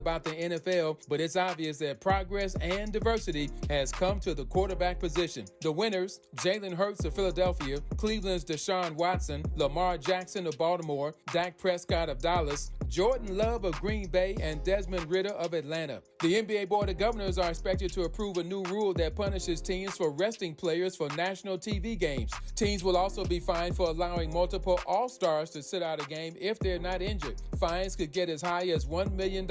about the NFL, but it's obvious that progress and diversity has come to the quarterback position. The winners, Jalen Hurts of Philadelphia, Cleveland's Deshaun Watson, Lamar Jackson of Baltimore, Dak Prescott of Dallas, Jordan Love of Green Bay, and Desmond Ridder of Atlanta. The NBA Board of Governors are expected to approve a new rule that punishes teams for resting players for national TV games. Teams will also be fined for allowing multiple All-Stars to sit out a game if they're not injured. Fines could get as high as $1 million.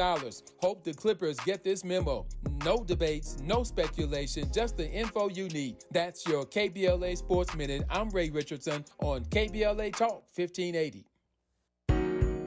Hope the Clippers get this memo. No debates, no speculation, just the info you need. That's your KBLA Sports Minute. I'm Ray Richardson on KBLA Talk 1580.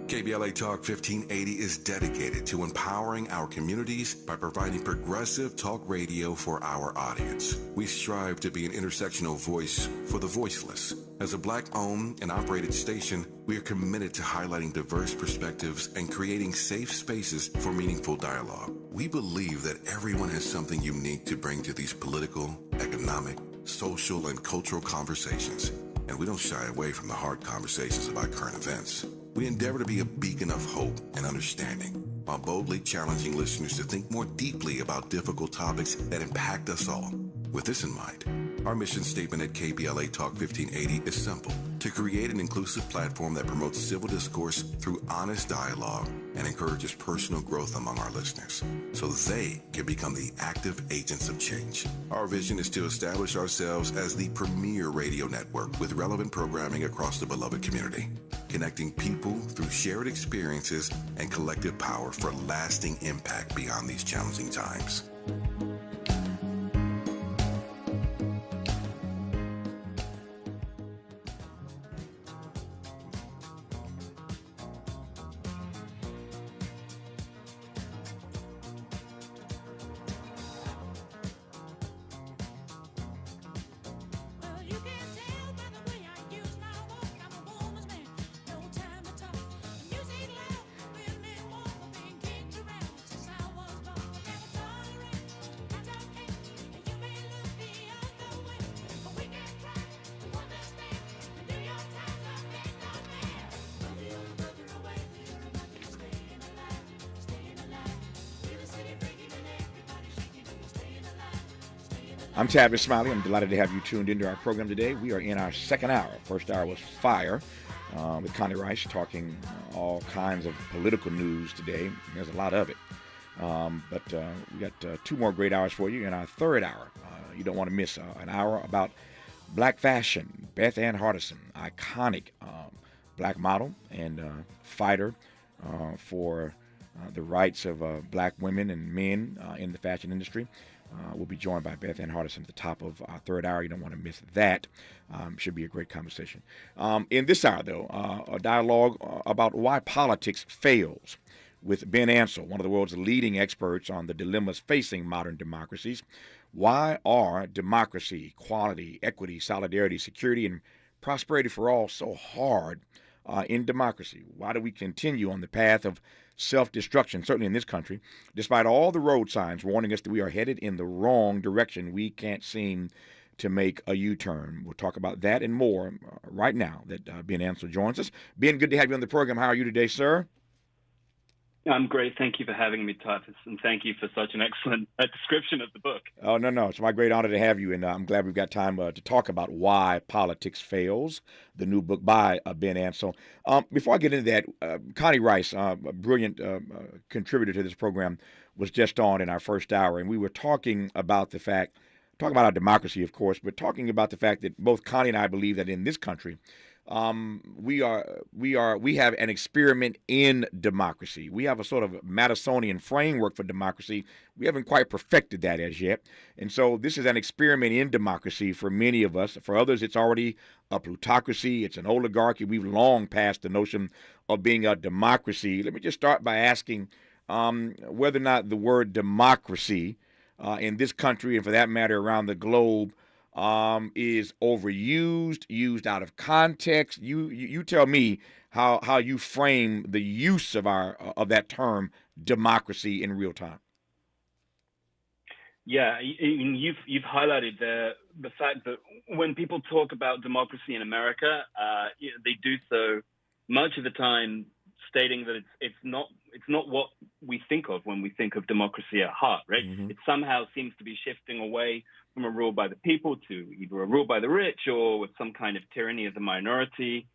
KBLA Talk 1580 is dedicated to empowering our communities by providing progressive talk radio for our audience. We strive to be an intersectional voice for the voiceless. As a Black-owned and operated station, we are committed to highlighting diverse perspectives and creating safe spaces for meaningful dialogue. We believe that everyone has something unique to bring to these political, economic, social, and cultural conversations, and we don't shy away from the hard conversations about current events. We endeavor to be a beacon of hope and understanding, while boldly challenging listeners to think more deeply about difficult topics that impact us all. With this in mind, our mission statement at KBLA Talk 1580 is simple: to create an inclusive platform that promotes civil discourse through honest dialogue and encourages personal growth among our listeners, so they can become the active agents of change. Our vision is to establish ourselves as the premier radio network with relevant programming across the beloved community, connecting people through shared experiences and collective power for lasting impact beyond these challenging times. I'm Tavis, Smiley. I'm delighted to have you tuned into our program today. We are in our second hour. First hour was Fire with Connie Rice talking all kinds of political news today. There's a lot of it. But we got 2 more great hours for you in our third hour. You don't want to miss an hour about black fashion. Beth Ann Hardison, iconic black model and fighter for the rights of black women and men in the fashion industry. We'll be joined by Beth Ann Hardison at the top of our third hour. You don't want to miss that. Should be a great conversation. In this hour, though, a dialogue about why politics fails with Ben Ansell, one of the world's leading experts on the dilemmas facing modern democracies. Why are democracy, equality, equity, solidarity, security, and prosperity for all so hard in democracy? Why do we continue on the path of self-destruction, certainly in this country, despite all the road signs warning us that we are headed in the wrong direction? We can't seem to make a U-turn. We'll talk about that and more right now that Ben Ansell joins us. Ben, good to have you on the program. How are you today, sir? I'm great. Thank you for having me, Tavis, and thank you for such an excellent description of the book. Oh, no. It's my great honor to have you, and I'm glad we've got time to talk about Why Politics Fails, the new book by Ben Ansell. Before I get into that, Connie Rice, a brilliant contributor to this program, was just on in our first hour, and we were talking about our democracy, of course, but talking about the fact that both Connie and I believe that in this country, we have an experiment in democracy. We have a sort of Madisonian framework for democracy. We haven't quite perfected that as yet. And so this is an experiment in democracy for many of us. For others, it's already a plutocracy. It's an oligarchy. We've long passed the notion of being a democracy. Let me just start by asking whether or not the word democracy in this country, and for that matter around the globe, is overused, used out of context. You tell me how you frame the use of that term democracy in real time. Yeah, you've highlighted the fact that when people talk about democracy in America, they do so much of the time stating that it's not what we think of when we think of democracy at heart, right? Mm-hmm. It somehow seems to be shifting away from a rule by the people to either a rule by the rich or with some kind of tyranny of the minority,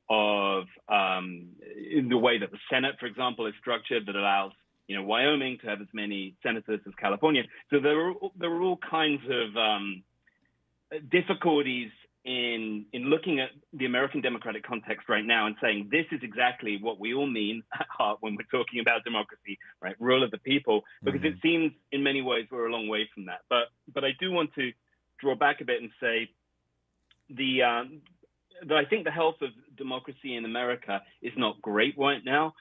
of in the way that the Senate, for example, is structured, that allows Wyoming to have as many senators as California. So there are all kinds of difficulties in looking at the American democratic context right now and saying this is exactly what we all mean at heart when we're talking about democracy, right? Rule of the people, because it seems in many ways we're a long way from that. But I do want to draw back a bit and say that I think the health of democracy in America is not great right now,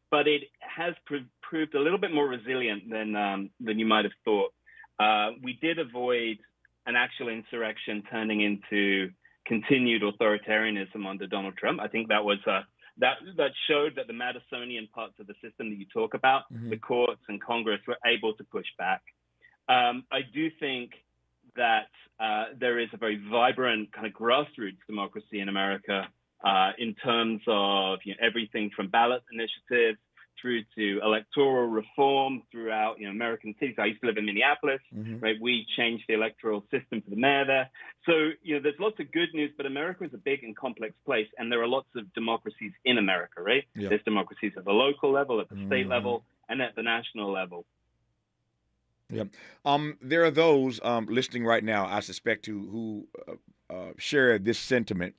but it has proved a little bit more resilient than you might have thought. We did avoid an actual insurrection turning into continued authoritarianism under Donald Trump. I think that was that showed that the Madisonian parts of the system that you talk about, the courts and Congress, were able to push back. I do think that there is a very vibrant kind of grassroots democracy in America in terms of everything from ballot initiatives through to electoral reform throughout American cities. I used to live in Minneapolis, right? We changed the electoral system for the mayor there. So there's lots of good news, but America is a big and complex place, and there are lots of democracies in America, right? Yep. There's democracies at the local level, at the state level, and at the national level. Yeah. There are those listening right now, I suspect, who share this sentiment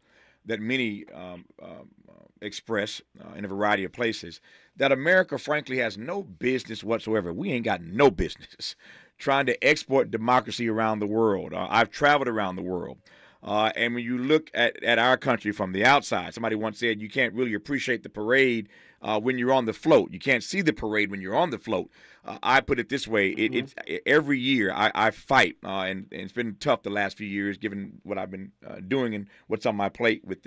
that many express in a variety of places, that America, frankly, has no business whatsoever. We ain't got no business trying to export democracy around the world. I've traveled around the world. And when you look at our country from the outside, somebody once said you can't really appreciate the parade when you're on the float. You can't see the parade when you're on the float. I put it this way: it's every year I fight, and it's been tough the last few years, given what I've been doing and what's on my plate with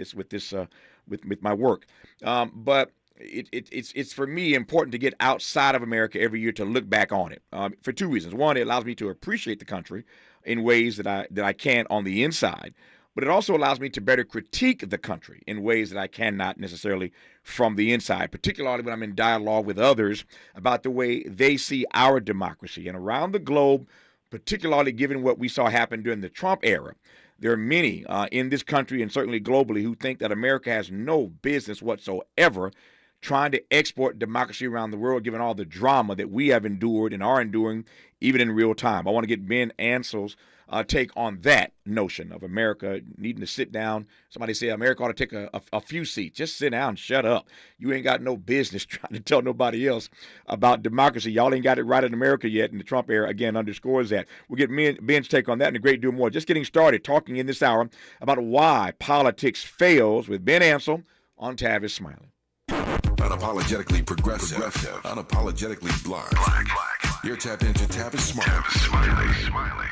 my work. But it's for me important to get outside of America every year to look back on it for two reasons. One, it allows me to appreciate the country in ways that I can't on the inside, but it also allows me to better critique the country in ways that I cannot necessarily from the inside, particularly when I'm in dialogue with others about the way they see our democracy. And around the globe, particularly given what we saw happen during the Trump era, there are many in this country and certainly globally who think that America has no business whatsoever trying to export democracy around the world, given all the drama that we have endured and are enduring even in real time. I want to get Ben Ansell's take on that notion of America needing to sit down. Somebody said America ought to take a few seats. Just sit down and shut up. You ain't got no business trying to tell nobody else about democracy. Y'all ain't got it right in America yet, and the Trump era, again, underscores that. We'll get Ben's take on that and a great deal more. Just getting started talking in this hour about why politics fails with Ben Ansell on Tavis Smiley. Unapologetically progressive. Unapologetically black. You're tapped into Tavis Smiley.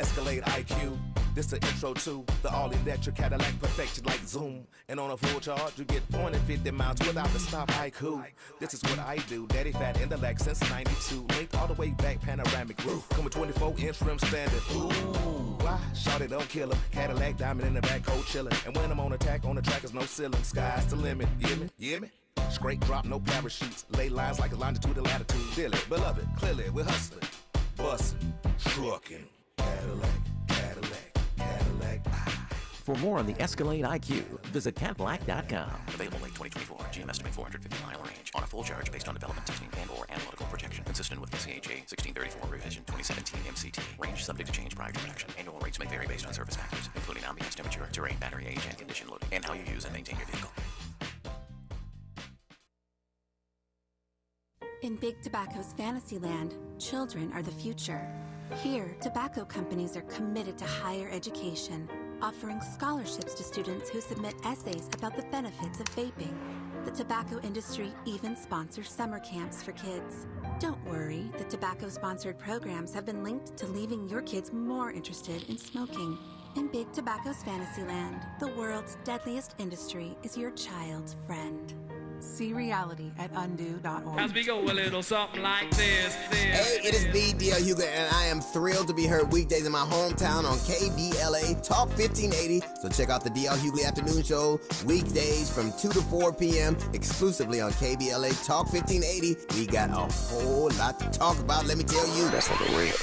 Escalade IQ. This the intro to the all-electric Cadillac, perfection like Zoom. And on a full charge, you get 450 miles without the stop. Haiku. This is what I do. Daddy fat in the Lex since 92. Linked all the way back, panoramic roof. Come with 24-inch rim standard. Ooh, why? Shawty don't kill him. Cadillac diamond in the back, cold chillin'. And when I'm on attack, on the track is no ceiling. Sky's the limit. You me? Straight drop, no parachutes. Lay lines like a longitude and latitude. Feel it, beloved, clearly we're hustling. Bustin', truckin'. Cadillac. For more on the Escalade IQ, visit Cadillac.com. Available late 2024. GM estimate 450-mile range on a full charge based on development testing and/or analytical projection consistent with the CHA 1634 revision 2017 MCT. Range subject to change prior to production. Annual rates may vary based on service factors, including ambience temperature, terrain, battery age, and condition loading, and how you use and maintain your vehicle. In Big Tobacco's Fantasyland, children are the future. Here, tobacco companies are committed to higher education, offering scholarships to students who submit essays about the benefits of vaping. The tobacco industry even sponsors summer camps for kids. Don't worry, the tobacco-sponsored programs have been linked to leaving your kids more interested in smoking. In Big Tobacco's Fantasyland, the world's deadliest industry is your child's friend. See reality at undo.org. As we go a little something like this. Hey, it is me, D.L. Hughley, and I am thrilled to be heard weekdays in my hometown on KBLA Talk 1580. So check out the D.L. Hughley Afternoon Show weekdays from 2 to 4 p.m. exclusively on KBLA Talk 1580. We got a whole lot to talk about, let me tell you. That's for the real.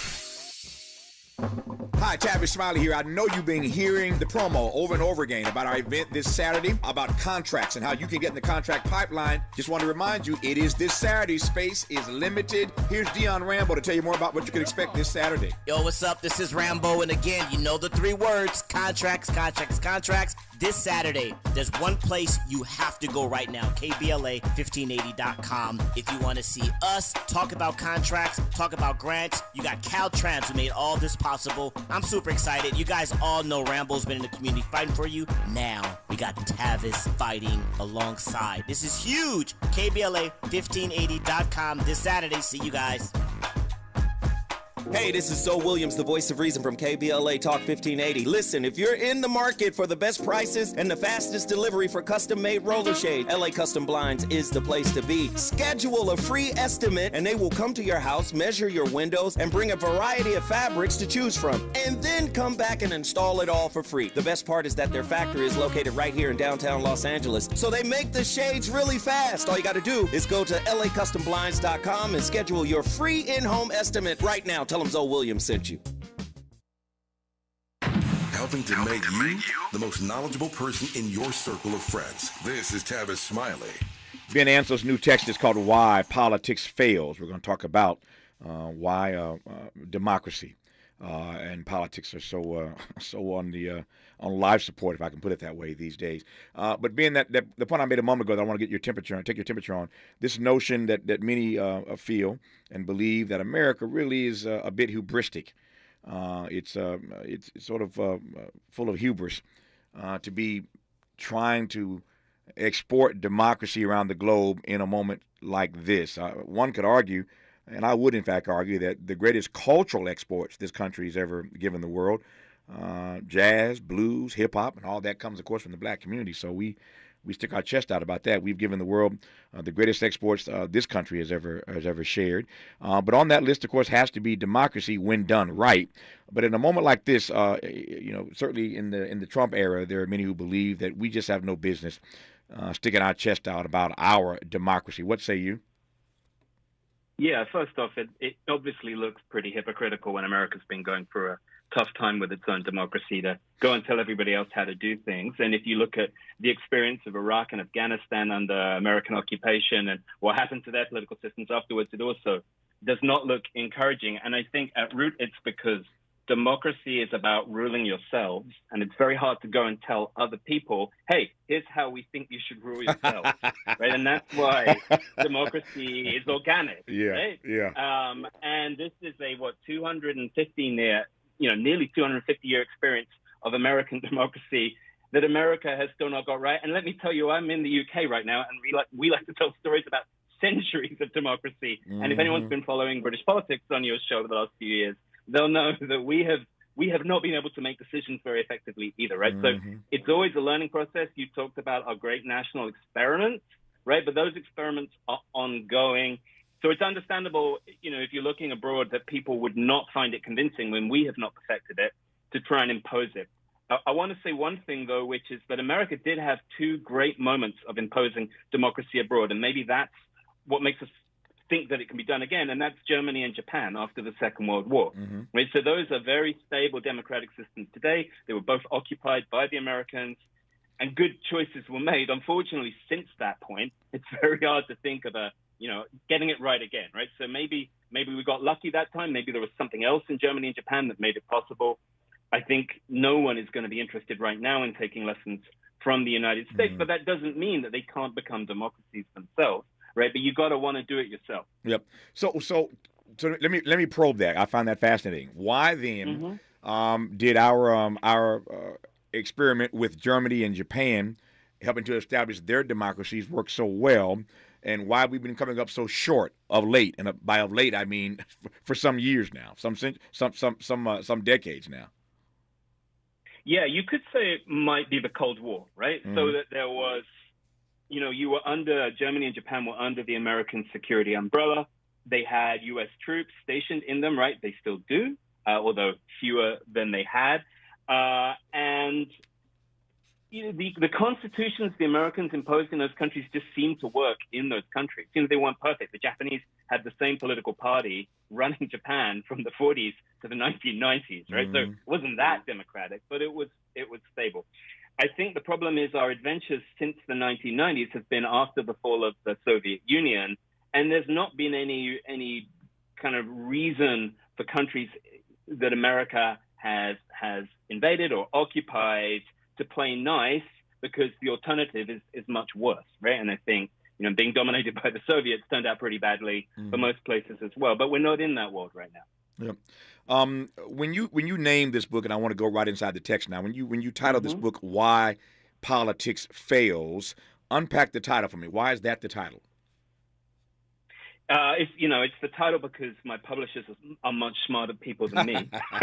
Hi, Tavis, Smiley here. I know you've been hearing the promo over and over again about our event this Saturday, about contracts and how you can get in the contract pipeline. Just want to remind you, it is this Saturday. Space is limited. Here's Dion Rambo to tell you more about what you can expect this Saturday. Yo, what's up? This is Rambo, and again, you know the 3 words, contracts, contracts, contracts. This Saturday, there's one place you have to go right now, KBLA1580.com. If you want to see us talk about contracts, talk about grants, you got Caltrans who made all this possible. I'm super excited. You guys all know Rambo's been in the community fighting for you. Now, we got Tavis fighting alongside. This is huge. KBLA1580.com this Saturday. See you guys. Hey, this is Zoe Williams, the voice of reason from KBLA Talk 1580. Listen, if you're in the market for the best prices and the fastest delivery for custom-made roller shade, LA Custom Blinds is the place to be. Schedule a free estimate, and they will come to your house, measure your windows, and bring a variety of fabrics to choose from, and then come back and install it all for free. The best part is that their factory is located right here in downtown Los Angeles, so they make the shades really fast. All you got to do is go to lacustomblinds.com and schedule your free in-home estimate right now. Tell them Zoe Williams sent you. Helping to make you the most knowledgeable person in your circle of friends. This is Tavis Smiley. Ben Ansell's new text is called Why Politics Fails. We're going to talk about why democracy and politics are so on life support, if I can put it that way, these days. But being that the point I made a moment ago that I want to get your temperature on, take your temperature on, this notion that many feel and believe that America really is a bit hubristic. It's sort of full of hubris to be trying to export democracy around the globe in a moment like this. One could argue, and I would in fact argue, that the greatest cultural exports this country has ever given the world, jazz, blues, hip-hop, and all that comes, of course, from the black community. So we stick our chest out about that. We've given the world the greatest exports this country has ever shared. But on that list, of course, has to be democracy when done right. But in a moment like this, certainly in the Trump era, there are many who believe that we just have no business sticking our chest out about our democracy. What say you? Yeah, first off, it obviously looks pretty hypocritical when America's been going through a tough time with its own democracy to go and tell everybody else how to do things. And if you look at the experience of Iraq and Afghanistan under American occupation and what happened to their political systems afterwards, it also does not look encouraging. And I think at root, it's because democracy is about ruling yourselves, and it's very hard to go and tell other people, hey, here's how we think you should rule yourselves, right? And that's why democracy is organic, right? Yeah. And this is a, 215-year, nearly 250-year experience of American democracy that America has still not got right. And let me tell you, I'm in the UK right now, and we like to tell stories about centuries of democracy. Mm-hmm. And if anyone's been following British politics on your show over the last few years, they'll know that we have not been able to make decisions very effectively either, right? Mm-hmm. So it's always a learning process. You talked about our great national experiments, right? But those experiments are ongoing. So it's understandable, if you're looking abroad, that people would not find it convincing when we have not perfected it to try and impose it. I want to say one thing, though, which is that America did have 2 great moments of imposing democracy abroad, and maybe that's what makes us think that it can be done again, and that's Germany and Japan after the Second World War. Mm-hmm. Right? So those are very stable democratic systems today. They were both occupied by the Americans, and good choices were made. Unfortunately, since that point, it's very hard to think of getting it right again, right? So maybe we got lucky that time. Maybe there was something else in Germany and Japan that made it possible. I think no one is going to be interested right now in taking lessons from the United States, but that doesn't mean that they can't become democracies themselves. Right, but you got to want to do it yourself. Yep. So let me probe that. I find that fascinating. Why then did our experiment with Germany and Japan, helping to establish their democracies, work so well, and why we've been coming up so short of late? And by of late, I mean for some years now, some decades now. Yeah, you could say it might be the Cold War, right? So that there was Germany and Japan were under the American security umbrella. They had U.S. troops stationed in them, right? They still do, although fewer than they had. And the constitutions the Americans imposed in those countries just seemed to work in those countries. They weren't perfect. The Japanese had the same political party running Japan from the 40s to the 1990s, right? So it wasn't that democratic, but it was stable. I think the problem is our adventures since the 1990s have been after the fall of the Soviet Union, and there's not been any kind of reason for countries that America has invaded or occupied to play nice, because the alternative is much worse, right? And I think being dominated by the Soviets turned out pretty badly for most places as well. But we're not in that world right now. Yeah. When you name this book, and I want to go right inside the text now. When you title this book, "Why Politics Fails," unpack the title for me. Why is that the title? It's the title because my publishers are much smarter people than me,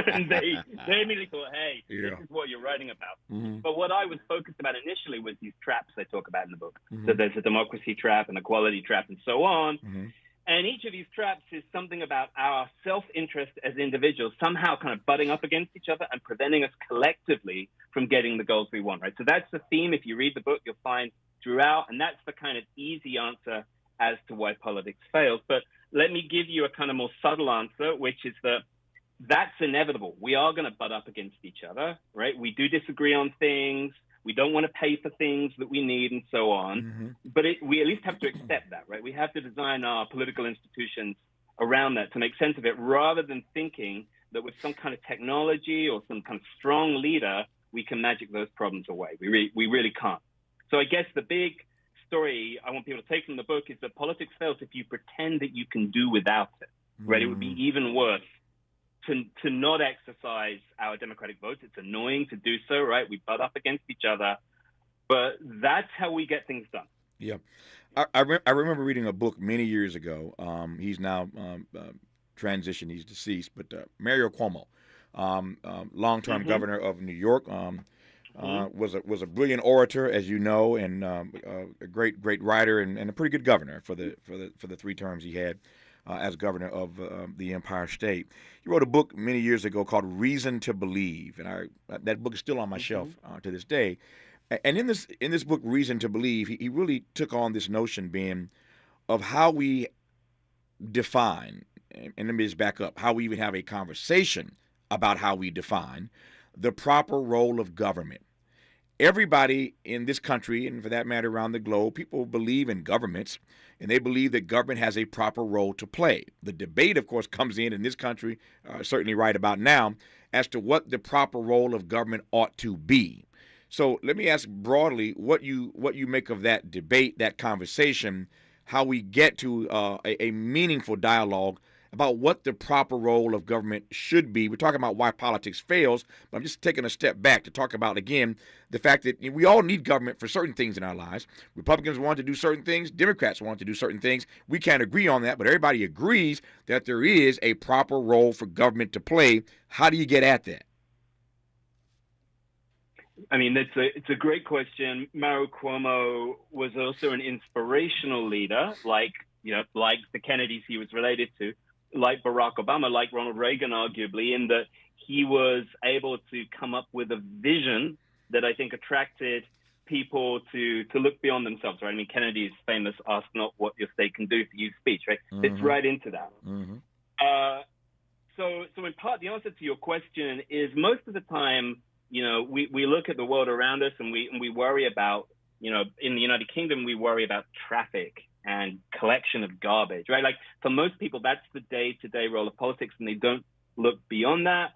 and they immediately thought, "Hey, this is what you're writing about." But what I was focused about initially was these traps I talk about in the book. So there's a democracy trap, an equality trap, and so on. And each of these traps is something about our self-interest as individuals somehow kind of butting up against each other and preventing us collectively from getting the goals we want, right? So that's the theme. If you read the book, you'll find throughout, and that's the kind of easy answer as to why politics fails. But let me give you a kind of more subtle answer, which is that that's inevitable. We are going to butt up against each other, right? We do disagree on things. We don't want to pay for things that we need and so on. But we at least have to accept that, right? We have to design our political institutions around that to make sense of it, rather than thinking that with some kind of technology or some kind of strong leader, we can magic those problems away. We really can't. So I guess the big story I want people to take from the book is that politics fails if you pretend that you can do without it, right? It would be even worse to not exercise our democratic votes. It's annoying to do so, right? We butt up against each other, but that's how we get things done. Yeah. I remember reading a book many years ago. He's now transitioned. He's deceased, but Mario Cuomo, long-term governor of New York, was a brilliant orator, as you know, and a great writer and a pretty good governor for the 3 terms he had as governor of the Empire State. He wrote a book many years ago called Reason to Believe, and that book is still on my shelf to this day. And in this book, Reason to Believe, he really took on this notion, Ben, of how we define, and let me just back up, how we even have a conversation about how we define the proper role of government. Everybody in this country, and for that matter around the globe, people believe in governments, and they believe that government has a proper role to play. The debate, of course, comes in this country, certainly right about now, as to what the proper role of government ought to be. So let me ask broadly what you make of that debate, that conversation, how we get to a meaningful dialogue about what the proper role of government should be. We're talking about why politics fails, but I'm just taking a step back to talk about, again, the fact that we all need government for certain things in our lives. Republicans want to do certain things. Democrats want to do certain things. We can't agree on that, but everybody agrees that there is a proper role for government to play. How do you get at that? I mean, it's a great question. Mario Cuomo was also an inspirational leader, like the Kennedys he was related to, like Barack Obama, like Ronald Reagan, arguably, in that he was able to come up with a vision that I think attracted people to look beyond themselves, right? I mean, Kennedy's famous "Ask not what your state can do for you" speech, right? Fits right into that. So in part, the answer to your question is most of the time, we look at the world around us and we worry about, in the United Kingdom, we worry about traffic and collection of garbage, right? Like for most people, that's the day-to-day role of politics, and they don't look beyond that.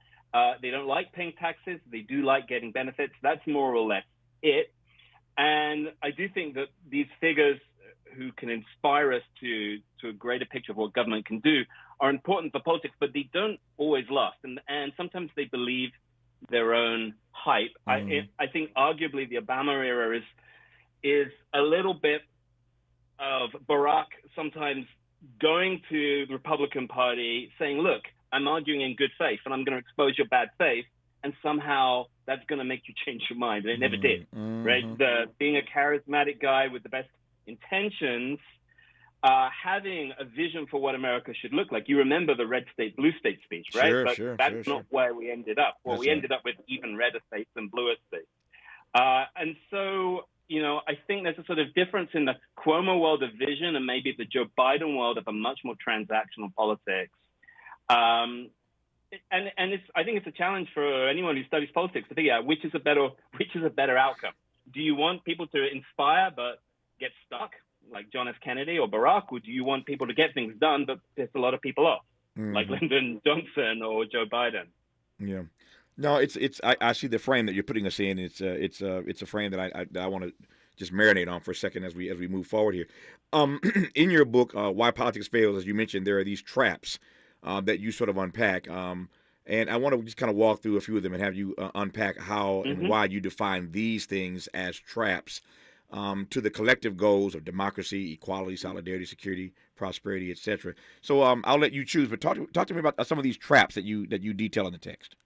They don't like paying taxes. They do like getting benefits. That's more or less it. And I do think that these figures who can inspire us to a greater picture of what government can do are important for politics, but they don't always last. And sometimes they believe their own hype. I think arguably the Obama era is a little bit of Barack sometimes going to the Republican Party saying, look, I'm arguing in good faith and I'm going to expose your bad faith. and somehow that's going to make you change your mind. And it never did, right? Being a charismatic guy with the best intentions, having a vision for what America should look like. You remember the red state, blue state speech, right? But that's not where we ended up. Well, we ended up with even redder states and bluer states. And so, you know, I think there's a sort of difference in the Cuomo world of vision and maybe the Joe Biden world of a much more transactional politics. And I think it's a challenge for anyone who studies politics to figure out which is a better outcome. Do you want people to inspire but get stuck, like John F. Kennedy or Barack, or do you want people to get things done but piss a lot of people off, like Lyndon Johnson or Joe Biden? Yeah. No, I see the frame that you're putting us in. It's a frame that I want to just marinate on for a second as we move forward here. In your book, Why Politics Fails, as you mentioned, there are these traps that you sort of unpack. And I want to just kind of walk through a few of them and have you unpack how and why you define these things as traps to the collective goals of democracy, equality, solidarity, security, prosperity, etc. So I'll let you choose, but talk to me about some of these traps that you detail in the text.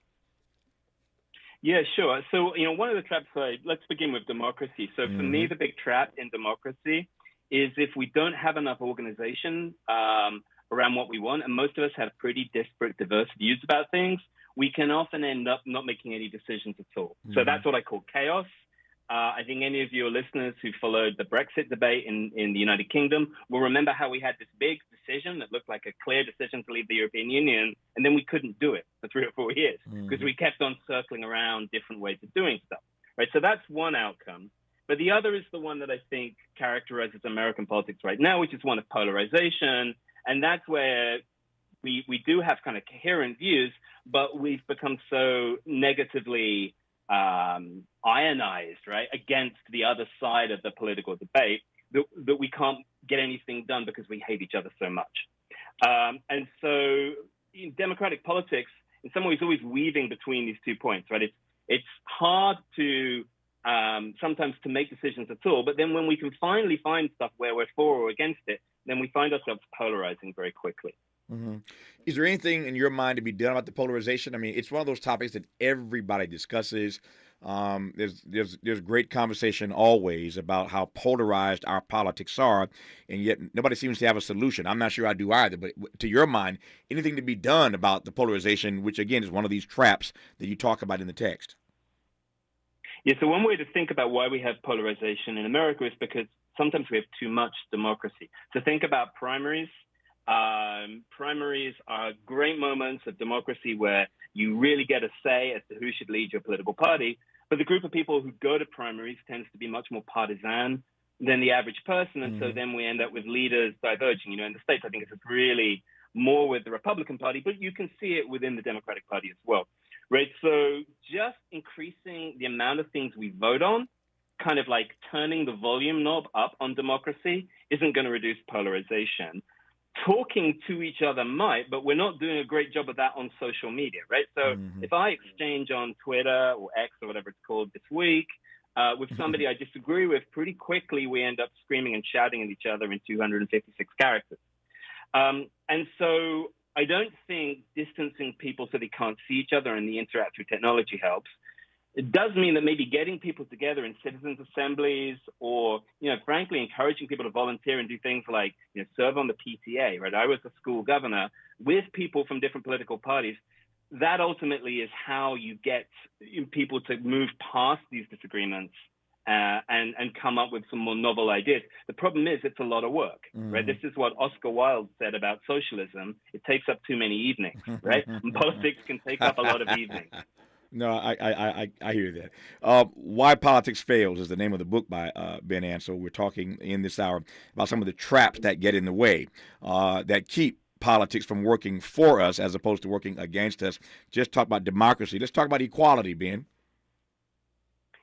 Yeah, sure. So, you know, one of the traps, let's begin with democracy. So for me, the big trap in democracy is if we don't have enough organization around what we want, and most of us have pretty disparate, diverse views about things, we can often end up not making any decisions at all. So that's what I call chaos. I think any of your listeners who followed the Brexit debate in the United Kingdom will remember how we had this big decision that looked like a clear decision to leave the European Union, and then we couldn't do it for 3 or 4 years because we kept on circling around different ways of doing stuff, right? So that's one outcome. But the other is the one that I think characterizes American politics right now, which is one of polarization. And that's where we do have kind of coherent views, but we've become so negatively ionized, right, against the other side of the political debate that we can't get anything done because we hate each other so much. And so in democratic politics, in some ways, always weaving between these 2 points, right? It's hard to sometimes to make decisions at all, but then when we can finally find stuff where we're for or against it, then we find ourselves polarizing very quickly. Is there anything in your mind to be done about the polarization? I mean, it's one of those topics that everybody discusses. There's great conversation always about how polarized our politics are, and yet nobody seems to have a solution. I'm not sure I do either, but to your mind, anything to be done about the polarization, which again is one of these traps that you talk about in the text? Yeah, so one way to think about why we have polarization in America is because sometimes we have too much democracy. So think about primaries. Primaries are great moments of democracy where you really get a say as to who should lead your political party. But the group of people who go to primaries tends to be much more partisan than the average person. And so then we end up with leaders diverging. You know, in the States, I think it's really more with the Republican Party, but you can see it within the Democratic Party as well, right? So just increasing the amount of things we vote on, kind of like turning the volume knob up on democracy, isn't going to reduce polarization. Talking to each other might, but we're not doing a great job of that on social media, right? So if I exchange on Twitter or X or whatever it's called this week with somebody I disagree with, pretty quickly we end up screaming and shouting at each other in 256 characters. And so I don't think distancing people so they can't see each other and the interact through technology helps. It does mean that maybe getting people together in citizens' assemblies or, you know, frankly, encouraging people to volunteer and do things like, you know, serve on the PTA, right? I was a school governor with people from different political parties. That ultimately is how you get people to move past these disagreements and come up with some more novel ideas. The problem is it's a lot of work, right? This is what Oscar Wilde said about socialism. It takes up too many evenings, right? And politics can take up a lot of evenings. No, I hear that. Why Politics Fails is the name of the book by Ben Ansell. We're talking in this hour about some of the traps that get in the way, that keep politics from working for us as opposed to working against us. Just talk about democracy. Let's talk about equality, Ben.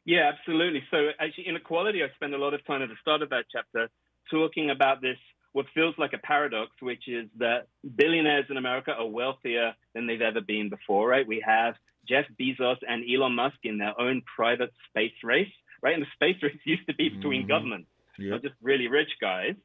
Yeah, absolutely. So actually, inequality, I spend a lot of time at the start of that chapter talking about this, what feels like a paradox, which is that billionaires in America are wealthier than they've ever been before, right? We have Jeff Bezos and Elon Musk in their own private space race, right? And the space race used to be between governments, not just really rich guys.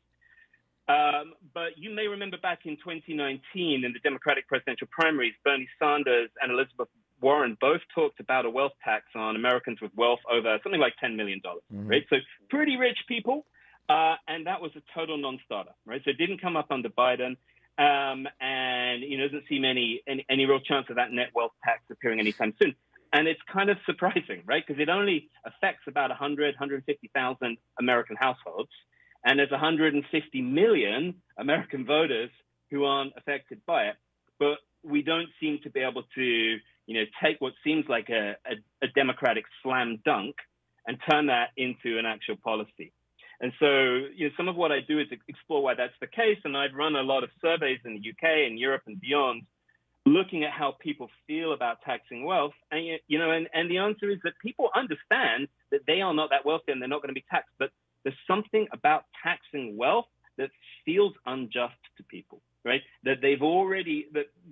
But you may remember back in 2019 in the Democratic presidential primaries, Bernie Sanders and Elizabeth Warren both talked about a wealth tax on Americans with wealth over something like $10 million, right? So pretty rich people, and that was a total non-starter, right? So it didn't come up under Biden, and doesn't seem any real chance of that net wealth tax appearing anytime soon. And it's kind of surprising, right? Because it only affects about 150,000 American households, and there's 150 million American voters who aren't affected by it. But we don't seem to be able to, take what seems like a Democratic slam dunk and turn that into an actual policy. And so, some of what I do is explore why that's the case. And I've run a lot of surveys in the UK and Europe and beyond, looking at how people feel about taxing wealth. And, and the answer is that people understand that they are not that wealthy and they're not going to be taxed. But there's something about taxing wealth that feels unjust to people, right? That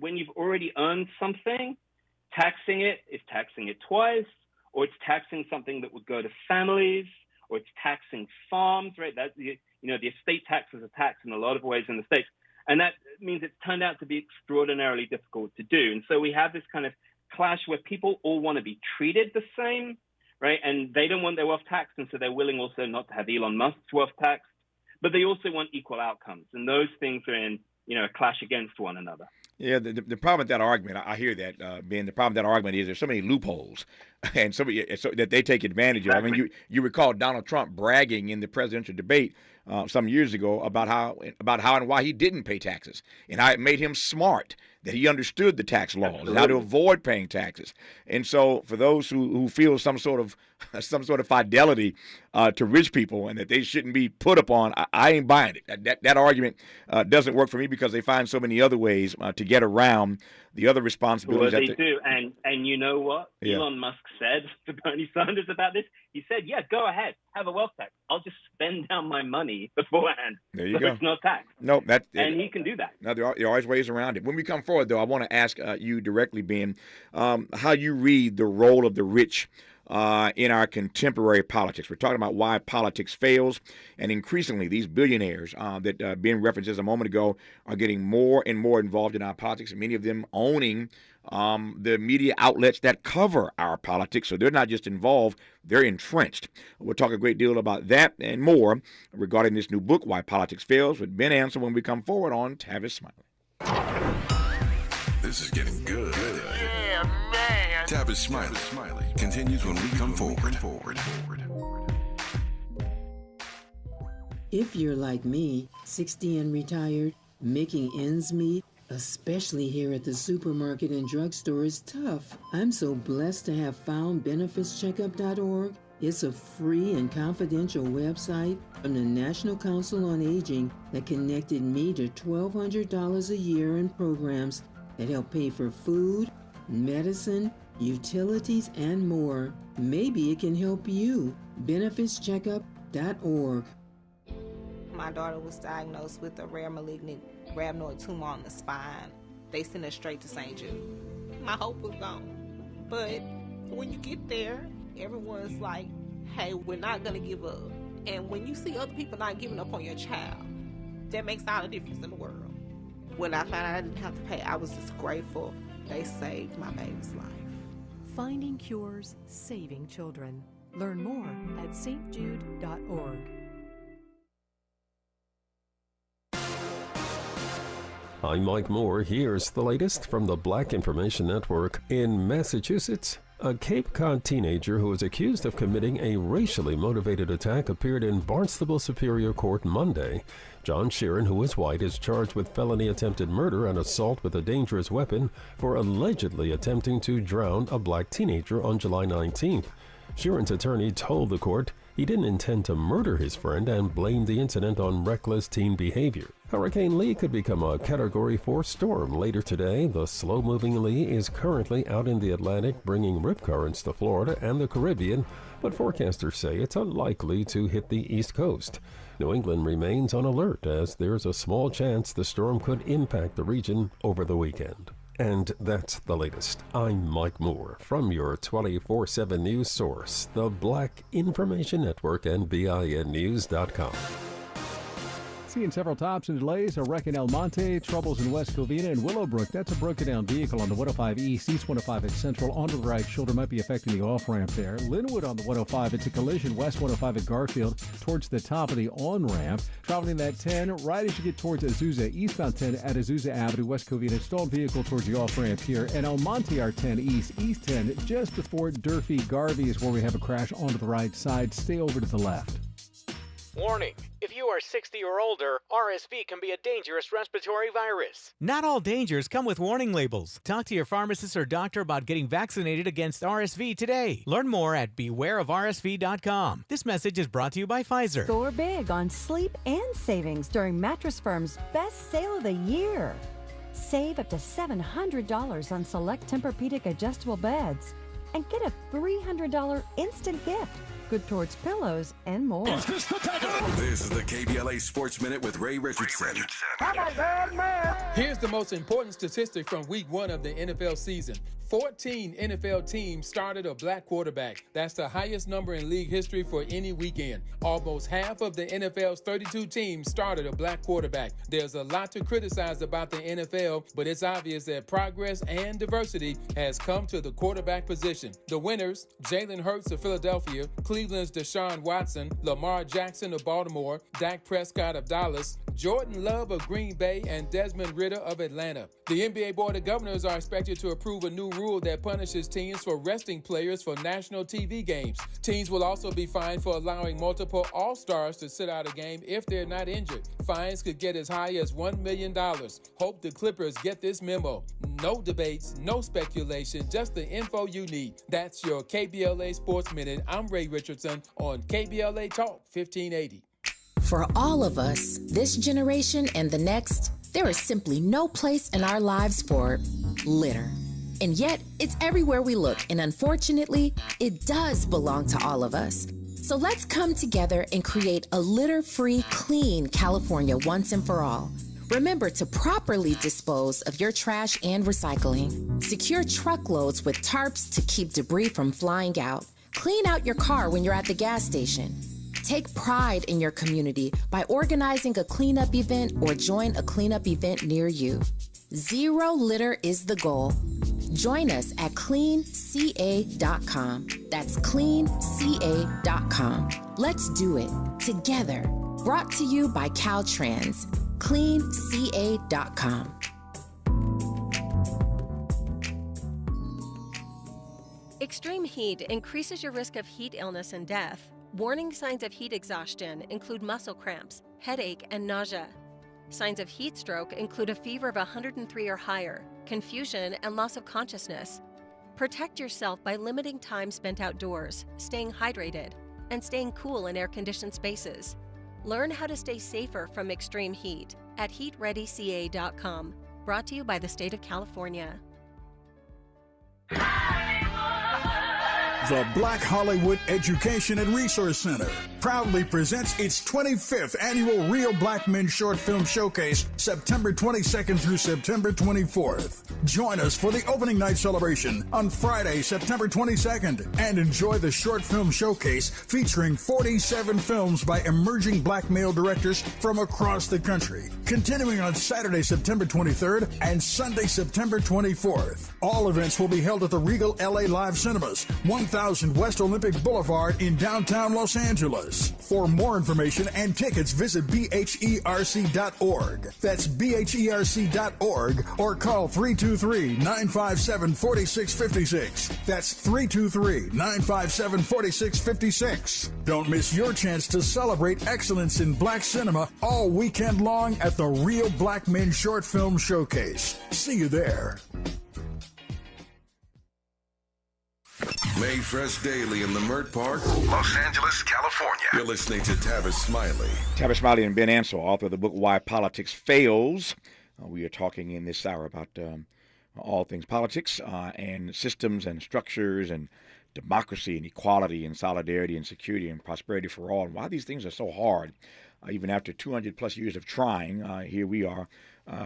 when you've already earned something, taxing it is taxing it twice, or it's taxing something that would go to families, or it's taxing farms, right? That, the estate tax is a tax in a lot of ways in the States. And that means it's turned out to be extraordinarily difficult to do. And so we have this kind of clash where people all want to be treated the same, right? And they don't want their wealth taxed, and so they're willing also not to have Elon Musk's wealth taxed, but they also want equal outcomes. And those things are in, a clash against one another. Yeah, the problem with that argument, I hear that, Ben, the problem with that argument is there's so many loopholes and so that they take advantage of. I mean, you recall Donald Trump bragging in the presidential debate some years ago about how and why he didn't pay taxes and how it made him smart, that he understood the tax laws and how to avoid paying taxes. And so for those who feel some sort of fidelity to rich people and that they shouldn't be put upon, I ain't buying it. That argument doesn't work for me because they find so many other ways to get around the other responsibilities. Well, they do. And you know what? Yeah. Elon Musk said to Bernie Sanders about this? He said, yeah, go ahead, have a wealth tax. I'll just spend down my money beforehand. There you go. It's not taxed. No, and he can do that. Now, there are always ways around it. When we come forward, though, I want to ask you directly, Ben, how you read the role of the rich in our contemporary politics. We're talking about why politics fails, and increasingly these billionaires that Ben referenced a moment ago are getting more and more involved in our politics, and many of them owning the media outlets that cover our politics. So they're not just involved, they're entrenched. We'll talk a great deal about that and more regarding this new book, Why Politics Fails, with Ben Ansell when we come forward on Tavis Smiley. This is getting good. Yeah, man. Tavis Smiley continues when we come forward. If you're like me, 60 and retired, making ends meet, especially here at the supermarket and drugstore, is tough. I'm so blessed to have found benefitscheckup.org. It's a free and confidential website from the National Council on Aging that connected me to $1,200 a year in programs that help pay for food, medicine, utilities, and more. Maybe it can help you. benefitscheckup.org. My daughter was diagnosed with a rare malignant rhabdoid tumor on the spine. They sent her straight to St. Jude. My hope was gone. But when you get there, everyone's like, hey, we're not going to give up. And when you see other people not giving up on your child, that makes all the difference in the world. When I found out I didn't have to pay, I was just grateful. They saved my baby's life. Finding cures, saving children. Learn more at stjude.org. I'm Mike Moore. Here's the latest from the Black Information Network. In Massachusetts, a Cape Cod teenager who was accused of committing a racially motivated attack appeared in Barnstable Superior Court Monday. John Sheeran, who is white, is charged with felony attempted murder and assault with a dangerous weapon for allegedly attempting to drown a black teenager on July 19th. Sheeran's attorney told the court he didn't intend to murder his friend and blamed the incident on reckless teen behavior. Hurricane Lee could become a Category 4 storm later today. The slow-moving Lee is currently out in the Atlantic, bringing rip currents to Florida and the Caribbean, but forecasters say it's unlikely to hit the East Coast. New England remains on alert as there's a small chance the storm could impact the region over the weekend. And that's the latest. I'm Mike Moore from your 24/7 news source, the Black Information Network and BINnews.com. Seeing several tops and delays. A wreck in El Monte, troubles in West Covina and Willowbrook. That's a broken down vehicle on the 105 East, East 105 at Central. Onto the right shoulder might be affecting the off-ramp there. Linwood on the 105. It's a collision West 105 at Garfield towards the top of the on-ramp. Traveling that 10 right as you get towards Azusa. Eastbound 10 at Azusa Avenue, West Covina. Stalled vehicle towards the off-ramp here. And El Monte R10 East, East 10 just before Durfee Garvey is where we have a crash onto the right side. Stay over to the left. Warning. If you are 60 or older, RSV can be a dangerous respiratory virus. Not all dangers come with warning labels. Talk to your pharmacist or doctor about getting vaccinated against RSV today. Learn more at bewareofrsv.com. This message is brought to you by Pfizer. Score big on sleep and savings during Mattress Firm's best sale of the year. Save up to $700 on select Tempur-Pedic adjustable beds and get a $300 instant gift. Good towards pillows and more. This is the KBLA Sports Minute with Ray Richardson. I'm a bad man. Here's the most important statistic from week 1 of the NFL season. 14 NFL teams started a black quarterback. That's the highest number in league history for any weekend. Almost half of the NFL's 32 teams started a black quarterback. There's a lot to criticize about the NFL, but it's obvious that progress and diversity has come to the quarterback position. The winners, Jalen Hurts of Philadelphia, Cleveland's Deshaun Watson, Lamar Jackson of Baltimore, Dak Prescott of Dallas, Jordan Love of Green Bay, and Desmond Ridder of Atlanta. The NBA Board of Governors are expected to approve a new rule that punishes teams for resting players for national TV games. Teams will also be fined for allowing multiple All-Stars to sit out a game if they're not injured. Fines could get as high as $1 million. Hope the Clippers get this memo. No debates, no speculation, just the info you need. That's your KBLA Sports Minute. I'm Ray Richardson on KBLA Talk 1580. For all of us, this generation and the next, there is simply no place in our lives for litter. And yet, it's everywhere we look, and unfortunately, it does belong to all of us. So let's come together and create a litter-free, clean California once and for all. Remember to properly dispose of your trash and recycling. Secure truckloads with tarps to keep debris from flying out. Clean out your car when you're at the gas station. Take pride in your community by organizing a cleanup event or join a cleanup event near you. Zero litter is the goal. Join us at cleanca.com. That's cleanca.com. Let's do it together. Brought to you by Caltrans. cleanca.com. Extreme heat increases your risk of heat illness and death. Warning signs of heat exhaustion include muscle cramps, headache, and nausea. Signs of heat stroke include a fever of 103 or higher, confusion, and loss of consciousness. Protect yourself by limiting time spent outdoors, staying hydrated, and staying cool in air-conditioned spaces. Learn how to stay safer from extreme heat at heatreadyca.com. Brought to you by the state of California. The Black Hollywood Education and Resource Center proudly presents its 25th annual Real Black Men Short Film Showcase, September 22nd through September 24th. Join us for the opening night celebration on Friday, September 22nd, and enjoy the short film showcase featuring 47 films by emerging black male directors from across the country. Continuing on Saturday, September 23rd and Sunday, September 24th. All events will be held at the Regal LA Live Cinemas, 1000 West Olympic Boulevard in downtown Los Angeles. For more information and tickets, visit bherc.org. That's bherc.org or call 323-957-4656. That's 323-957-4656. Don't miss your chance to celebrate excellence in black cinema all weekend long at the Real Black Men Short Film Showcase. See you there. Made fresh daily in the Mert Park, Los Angeles, California. You're listening to Tavis Smiley. Tavis Smiley and Ben Ansell, author of the book Why Politics Fails. We are talking in this hour about all things politics and systems and structures and democracy and equality and solidarity and security and prosperity for all, and why these things are so hard even after 200 plus years of trying. Here we are.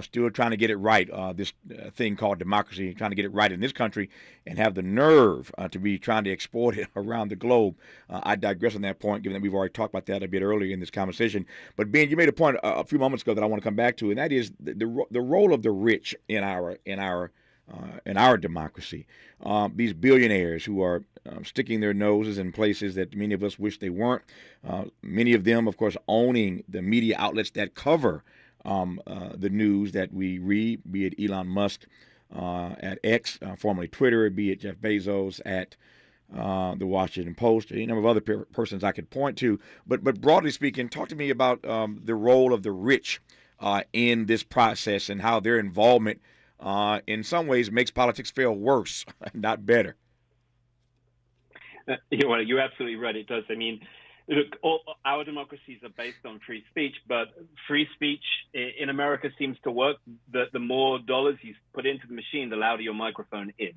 Still trying to get it right, this thing called democracy, trying to get it right in this country and have the nerve to be trying to export it around the globe. I digress on that point, given that we've already talked about that a bit earlier in this conversation. But, Ben, you made a point a few moments ago that I want to come back to, and that is the role of the rich in our democracy. These billionaires who are sticking their noses in places that many of us wish they weren't. Many of them, of course, owning the media outlets that cover the news that we read, be it Elon Musk at X, formerly Twitter, be it Jeff Bezos at the Washington Post, a number of other persons I could point to. But broadly speaking, talk to me about the role of the rich in this process and how their involvement in some ways makes politics feel worse, not better. You're absolutely right. It does. I mean, look, our democracies are based on free speech, but free speech in America seems to work. The more dollars you put into the machine, the louder your microphone is.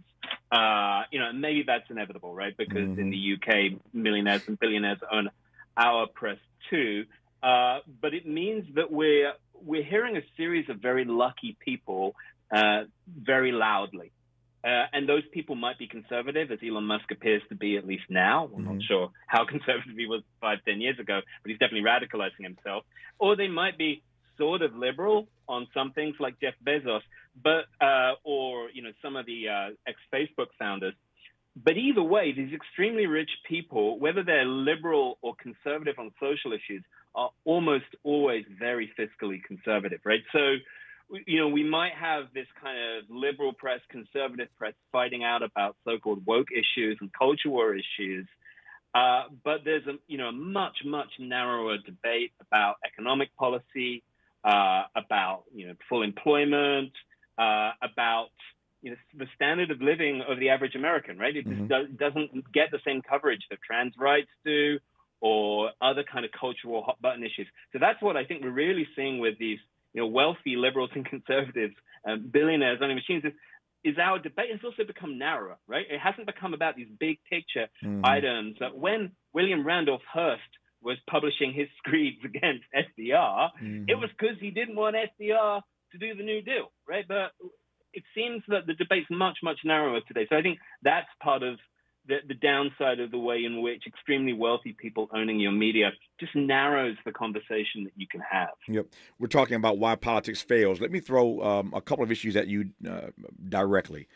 Maybe that's inevitable, right? Because in the UK, millionaires and billionaires own our press too. But it means that we're hearing a series of very lucky people very loudly. And those people might be conservative, as Elon Musk appears to be, at least now. I'm not sure how conservative he was 5-10 years ago, but he's definitely radicalizing himself. Or they might be sort of liberal on some things like Jeff Bezos, but or some of the ex-Facebook founders. But either way, these extremely rich people, whether they're liberal or conservative on social issues, are almost always very fiscally conservative, right? So we might have this kind of liberal press, conservative press fighting out about so-called woke issues and culture war issues. But there's a much, much narrower debate about economic policy, about, full employment, about, the standard of living of the average American, right? It just doesn't get the same coverage that trans rights do or other kind of cultural hot button issues. So that's what I think we're really seeing with these wealthy liberals and conservatives, billionaires owning machines, is our debate has also become narrower, right? It hasn't become about these big picture items. That when William Randolph Hearst was publishing his screeds against FDR, it was because he didn't want FDR to do the New Deal, right? But it seems that the debate's much, much narrower today. So I think that's part of the downside of the way in which extremely wealthy people owning your media just narrows the conversation that you can have. Yep. We're talking about why politics fails. Let me throw a couple of issues at you directly,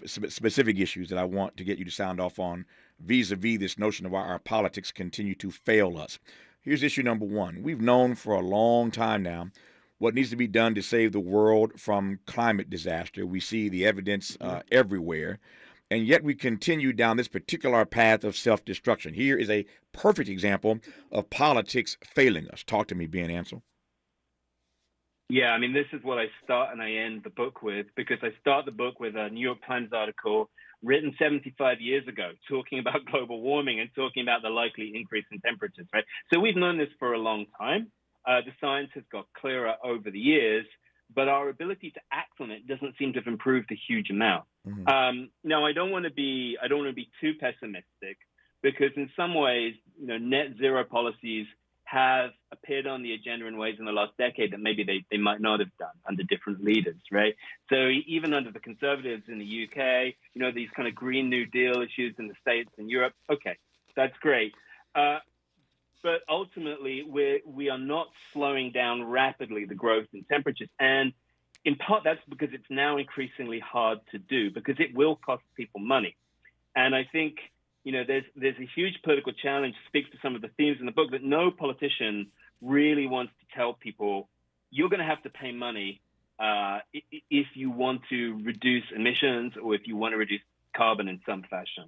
specific issues that I want to get you to sound off on vis-a-vis this notion of why our politics continue to fail us. Here's issue number one. We've known for a long time now what needs to be done to save the world from climate disaster. We see the evidence everywhere. And yet we continue down this particular path of self-destruction. Here is a perfect example of politics failing us. Talk to me, Ben Ansell. Yeah, I mean, this is what I start and I end the book with, because I start the book with a New York Times article written 75 years ago, talking about global warming and talking about the likely increase in temperatures, right? So we've known this for a long time. The science has got clearer over the years, but our ability to act on it doesn't seem to have improved a huge amount. Now, I don't want to be too pessimistic, because in some ways, net zero policies have appeared on the agenda in ways in the last decade that maybe they might not have done under different leaders, right? So even under the Conservatives in the UK, these kind of Green New Deal issues in the States and Europe, okay, that's great. But ultimately, we are not slowing down rapidly the growth in temperatures. And in part, that's because it's now increasingly hard to do, because it will cost people money. And I think, there's a huge political challenge, speaks to some of the themes in the book, that no politician really wants to tell people, you're going to have to pay money if you want to reduce emissions or if you want to reduce carbon in some fashion.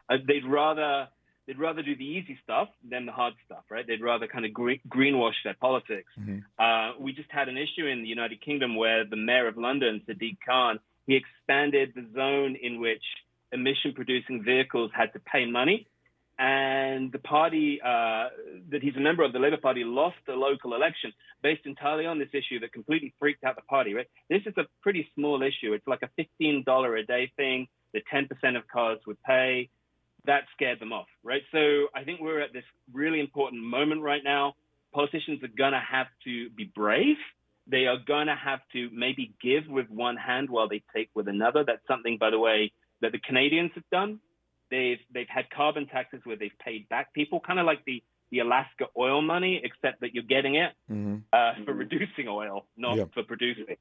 They'd rather do the easy stuff than the hard stuff, right? They'd rather kind of greenwash their politics. We just had an issue in the United Kingdom where the mayor of London, Sadiq Khan, he expanded the zone in which emission-producing vehicles had to pay money. And the party that he's a member of, the Labour Party, lost the local election based entirely on this issue that completely freaked out the party, right? This is a pretty small issue. It's like a $15 a day thing that 10% of cars would pay. That scared them off, right? So I think we're at this really important moment right now. politicians are going to have to be brave. They are going to have to maybe give with one hand while they take with another. That's something, by the way, that the Canadians have done. They've had carbon taxes where they've paid back people, kind of like the Alaska oil money, except that you're getting it for reducing oil, not for producing.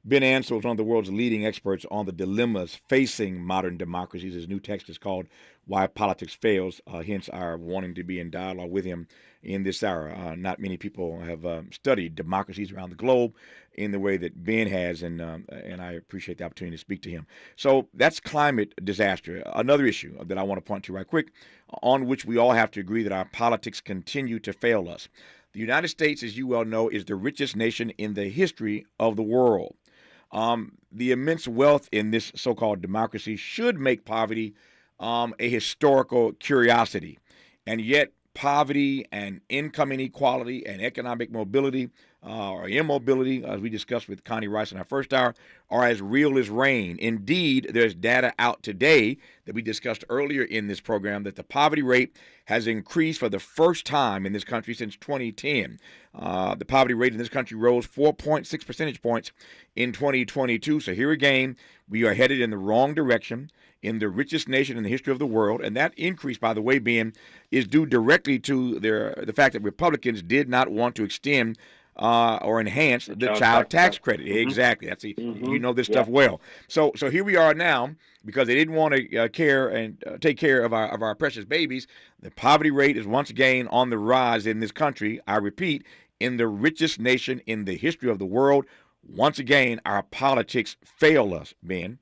Ben Ansell is one of the world's leading experts on the dilemmas facing modern democracies. His new text is called Why Politics Fails, hence our wanting to be in dialogue with him in this hour. Not many people have studied democracies around the globe in the way that Ben has, and I appreciate the opportunity to speak to him. So that's climate disaster. Another issue that I want to point to right quick, on which we all have to agree that our politics continue to fail us. The United States, as you well know, is the richest nation in the history of the world. The immense wealth in this so-called democracy should make poverty a historical curiosity. And yet poverty and income inequality and economic mobility or immobility, as we discussed with Connie Rice in our first hour, are as real as rain. Indeed, there's data out today that we discussed earlier in this program that the poverty rate has increased for the first time in this country since 2010. The poverty rate in this country rose 4.6 percentage points in 2022. So here again, we are headed in the wrong direction in the richest nation in the history of the world. And that increase, by the way, Ben, is due directly to the fact that Republicans did not want to extend or enhance the child tax credit. Exactly. That's you know this stuff well. So here we are now, because they didn't want to care and take care of our precious babies. The poverty rate is once again on the rise in this country. I repeat, in the richest nation in the history of the world. Once again, our politics fail us, Ben.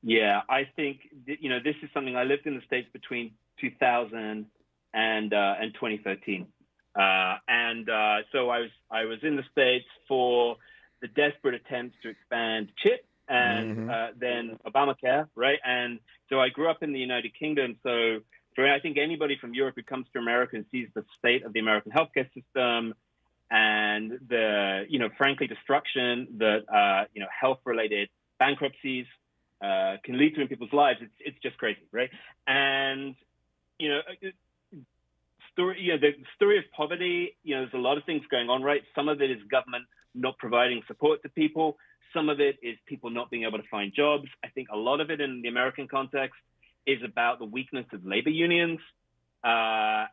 Yeah, I think this is something. I lived in the States between 2000 and 2013. So I was in the States for the desperate attempts to expand CHIP and then Obamacare, right? And so I grew up in the United Kingdom. So I think anybody from Europe who comes to America and sees the state of the American healthcare system and the, frankly, destruction that, health-related bankruptcies can lead to in people's lives, it's just crazy, right? And, the story of poverty, there's a lot of things going on, right? Some of it is government not providing support to people. Some of it is people not being able to find jobs. I think a lot of it in the American context is about the weakness of labor unions and,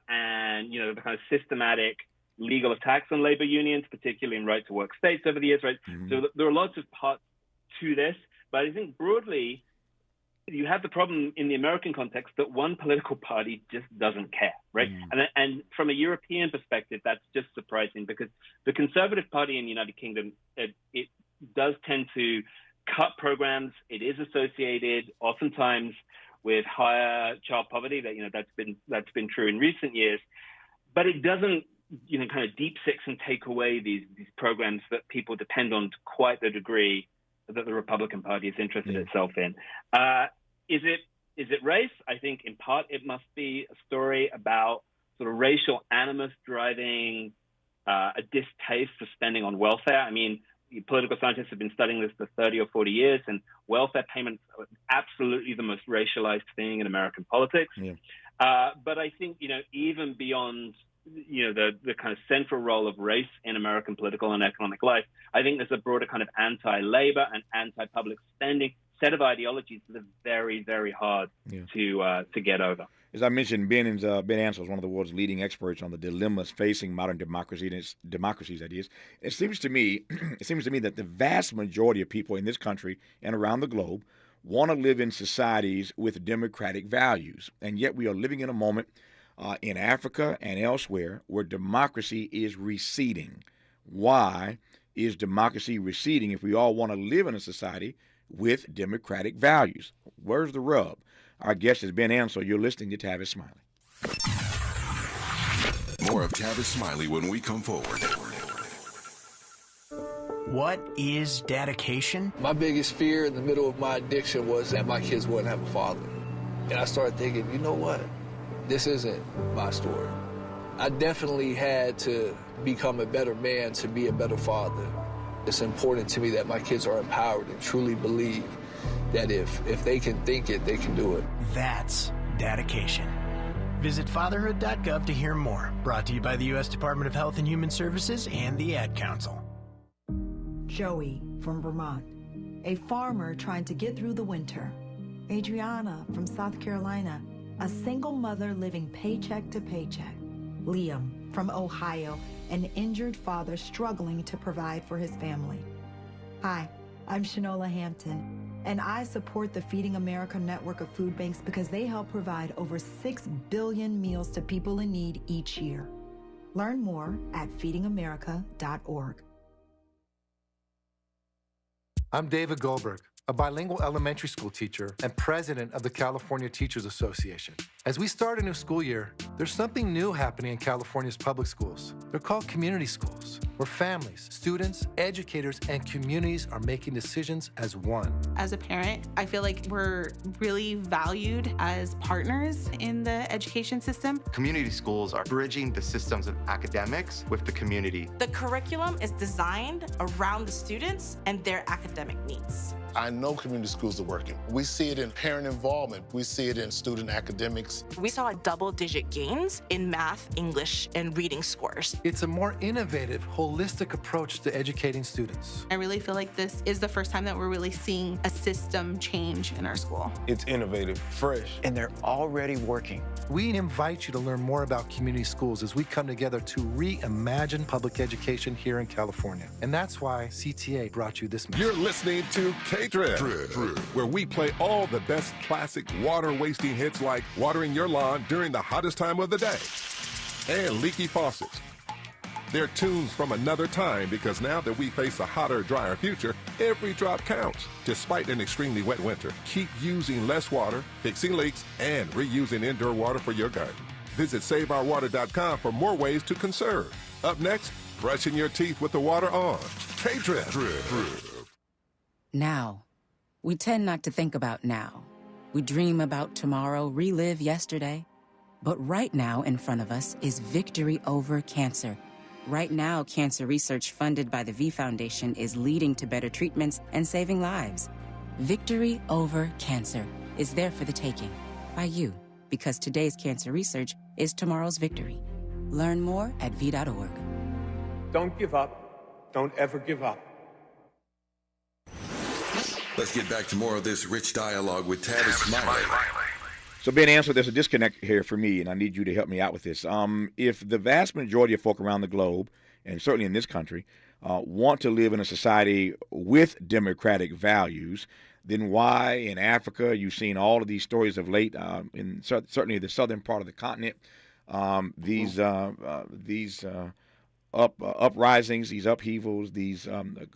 the kind of systematic legal attacks on labor unions, particularly in right-to-work states over the years, right? So there are lots of parts to this, but I think broadly, you have the problem in the American context that one political party just doesn't care, right? And from a European perspective, that's just surprising because the Conservative Party in the United Kingdom, it does tend to cut programs. It is associated oftentimes with higher child poverty. That's been true in recent years, but it doesn't kind of deep six and take away these programs that people depend on to quite the degree that the Republican Party is interested itself in. Is it race? I think in part it must be a story about sort of racial animus driving a distaste for spending on welfare. I mean, political scientists have been studying this for 30 or 40 years, and welfare payments are absolutely the most racialized thing in American politics. But I think, even beyond the kind of central role of race in American political and economic life, I think there's a broader kind of anti-labor and anti-public spending set of ideologies that are very, very hard to get over. As I mentioned, Ben Ansell is one of the world's leading experts on the dilemmas facing modern democracies. That is, it seems to me that the vast majority of people in this country and around the globe want to live in societies with democratic values, and yet we are living in a moment in Africa and elsewhere where democracy is receding. Why is democracy receding if we all want to live in a society with democratic values? Where's the rub? Our guest is Ben Ansell. You're listening to Tavis Smiley. More of Tavis Smiley when we come forward. What is dedication? My biggest fear in the middle of my addiction was that my kids wouldn't have a father. And I started thinking, you know what? This isn't my story. I definitely had to become a better man to be a better father. It's important to me that my kids are empowered and truly believe that if they can think it, they can do it. That's dedication. Visit fatherhood.gov to hear more. Brought to you by the U.S. Department of Health and Human Services and the Ad Council. Joey from Vermont, a farmer trying to get through the winter. Adriana from South Carolina, a single mother living paycheck to paycheck. Liam from Ohio, an injured father struggling to provide for his family. Hi, I'm Shanola Hampton, and I support the Feeding America network of food banks because they help provide over 6 billion meals to people in need each year. Learn more at feedingamerica.org. I'm David Goldberg, a bilingual elementary school teacher and president of the California Teachers Association. As we start a new school year, there's something new happening in California's public schools. They're called community schools, where families, students, educators, and communities are making decisions as one. As a parent, I feel like we're really valued as partners in the education system. Community schools are bridging the systems of academics with the community. The curriculum is designed around the students and their academic needs. I know community schools are working. We see it in parent involvement. We see it in student academics. We saw double-digit gains in math, English, and reading scores. It's a more innovative, holistic approach to educating students. I really feel like this is the first time that we're really seeing a system change in our school. It's innovative, fresh, and they're already working. We invite you to learn more about community schools as we come together to reimagine public education here in California. And that's why CTA brought you this message. You're listening to K-Drip, where we play all the best classic water-wasting hits like watering your lawn during the hottest time of the day and leaky faucets. They're tunes from another time because now that we face a hotter, drier future, every drop counts. Despite an extremely wet winter, keep using less water, fixing leaks, and reusing indoor water for your garden. Visit SaveOurWater.com for more ways to conserve. Up next, brushing your teeth with the water on. K-Drip. Now. We tend not to think about now. We dream about tomorrow, relive yesterday. But right now in front of us is victory over cancer. Right now, cancer research funded by the V Foundation is leading to better treatments and saving lives. Victory over cancer is there for the taking by you, because today's cancer research is tomorrow's victory. Learn more at v.org. Don't give up. Don't ever give up. Let's get back to more of this rich dialogue with Tavis Smiley. So, Ben Ansell, there's a disconnect here for me, and I need you to help me out with this. If the vast majority of folk around the globe, and certainly in this country, want to live in a society with democratic values, then why in Africa, you've seen all of these stories of late, in certainly the southern part of the continent, these uprisings, these upheavals, these